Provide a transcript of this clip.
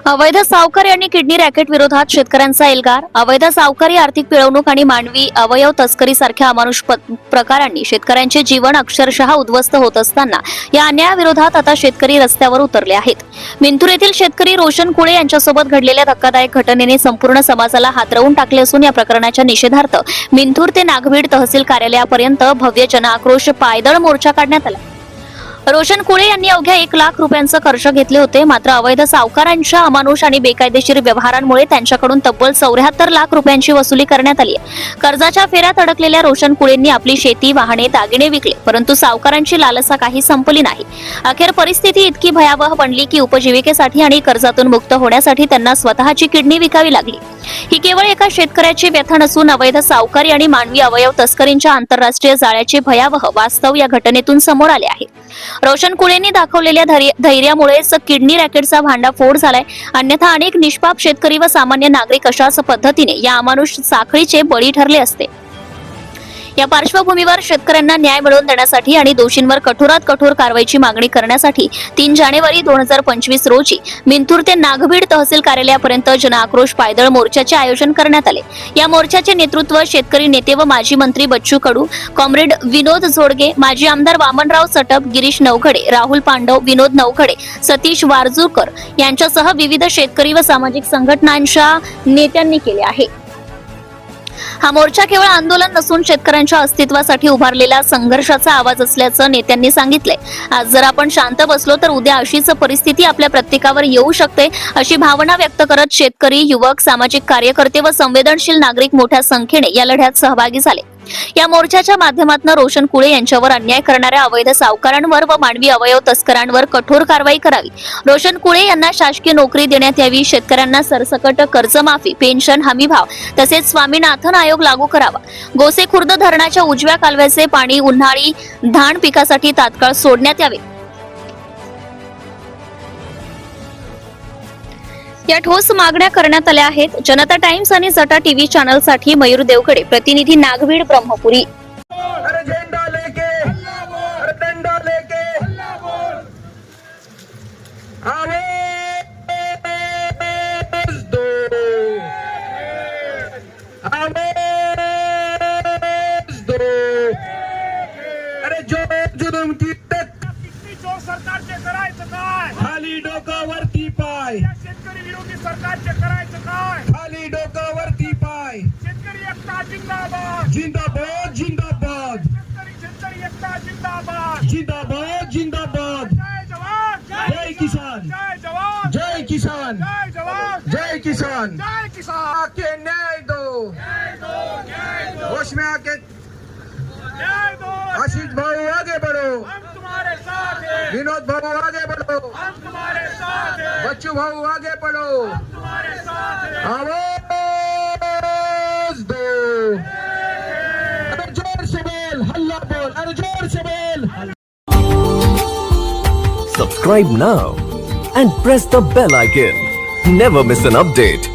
अवैध सावकारी आणि किडनी रॅकेट विरोधात शेतकऱ्यांचा एल्गार. अवैध सावकारी, आर्थिक पिळवणूक आणि मानवी अवयव तस्करी सारख्या अमानुष प्रकारांनी शेतकऱ्यांचे जीवन अक्षरशः उद्ध्वस्त होत असताना या अन्यायाविरोधात आता शेतकरी रस्त्यावर उतरले आहेत. मिंथूर येथील शेतकरी रोशन कुळे यांच्यासोबत घडलेल्या धक्कादायक घटनेने संपूर्ण समाजाला हादरवून टाकले असून या प्रकरणाच्या निषेधार्थ मिंथूर ते नागभीड तहसील कार्यालयापर्यंत भव्य जनआक्रोश पायदळ मोर्चा काढण्यात आला. रोशन कुळे यांनी अवघ्या 1 लाख रुपयांचे कर्ज घेतले होते. मात्र अवैध सावकारांच्या अमानुष आणि बेकायदेशीर व्यवहारांमुळे त्यांच्याकडून तब्बल 74 लाख रुपयांची वसुली करण्यात आली. कर्जाच्या फेऱ्यात अडकलेल्या रोशन कुळेंनी आपली शेती, वाहने, दागिने विकले, परंतु सावकारांची लालसा काही संपली नाही. अखेर परिस्थिती इतकी भयावह बनली की उपजीविकेसाठी आणि कर्जातून मुक्त होण्यासाठी त्यांना स्वतःची किडनी विकावी लागली. ही केवळ एका शेतकऱ्याची व्यथा नसून अवैध सावकारी आणि मानवी अवयव तस्करींच्या आंतरराष्ट्रीय जाळ्याचे भयावह वास्तव या घटनेतून समोर आले आहे. रोशन कुळेंनी दाखवलेल्या धैर्यामुळेच किडनी रॅकेटचा भांडाफोड झालाय. अन्यथा अनेक निष्पाप शेतकरी व सामान्य नागरिक अशाच पद्धतीने या अमानुष साखळीचे बळी ठरले असते. या पार्श्वभूमीवर शेतकऱ्यांना न्याय मिळवून देण्यासाठी आणि दोषींवर कठोरात कठोर कारवाईची मागणी करण्यासाठी 3 जानेवारी 2025 रोजी मिंथूर ते नागभीड तहसील कार्यालयापर्यंत जनआक्रोश पायदळ मोर्चाचे आयोजन करण्यात आले. या मोर्चाचे नेतृत्व शेतकरी नेते व माजी मंत्री बच्चू कडू, कॉम्रेड विनोद जोडगे, माजी आमदार वामनराव सटप, गिरीश नवघडे, राहुल पांडव, विनोद नवघडे, सतीश वारजूरकर यांच्यासह विविध शेतकरी व सामाजिक संघटनांच्या नेत्यांनी केले आहे. हा मोर्चा केवळ आंदोलन नसून शेतकऱ्यांच्या अस्तित्वासाठी उभारलेला संघर्षाचा आवाज असल्याचं नेत्यांनी सांगितले. आज जर आपण शांत बसलो तर उद्या अशीच परिस्थिती आपल्या प्रत्येकावर येऊ शकते, अशी भावना व्यक्त करत शेतकरी, युवक, सामाजिक कार्यकर्ते व संवेदनशील नागरिक मोठ्या संख्येने या लढ्यात सहभागी झाले. या मोर्चाच्या माध्यमातून रोशन कुळे यांच्यावर अन्याय करणाऱ्या अवैध सावकारांवर व मानवी अवयव तस्करांवर कठोर कारवाई करावी. रोशन कुळे यांना शासकीय नोकरी देण्यात यावी. शेतकऱ्यांना सरसकट कर्जमाफी, पेन्शन हमीभाव तसेच स्वामीनाथन आयोग लागू करावा. गोसेखुर्द धरणाच्या उजव्या कालव्याचे पाणी उन्हाळी धान पिकासाठी तात्काळ सोडण्यात यावे. या ठोस मागण्या करण्यात आल्या आहेत. जनता टाइम्स आणि जटा टीव्ही चॅनलसाठी मयूर देवकडे, प्रतिनिधी नागभीड, ब्रह्मपुरी. सरकारचे करायचं काय? खाली डोकावरती पाय. शेतकरी विरोधी सरकारचे करायचं काय? खाली डोकावरती पाय. शेतकरी एकता जिंदाबाद, जिंदाबाद जिंदाबाद. शेतकरी एकता जिंदाबाद, जिंदाबाद जिंदाबाद. जय जवान, जय किसान. जय जवान, जय किसान. जय जवान, जय किसान. जय किसान. के न्याय दो. जय दो, होश में आके जय दो. आशीष भाऊ आगे बढ़ो. हम तुम्हारे साथ हैं, विनोद भाऊ आगे बढ़ो. हम तुम्हारे साथ हैं, बच्चू भाऊ आगे बढ़ो. हम तुम्हारे साथ हैं. आवाज दो. अरे जोर से बोल, हल्ला बोल. अरे जोर से बोल. Subscribe now and press the bell icon. Never miss an update.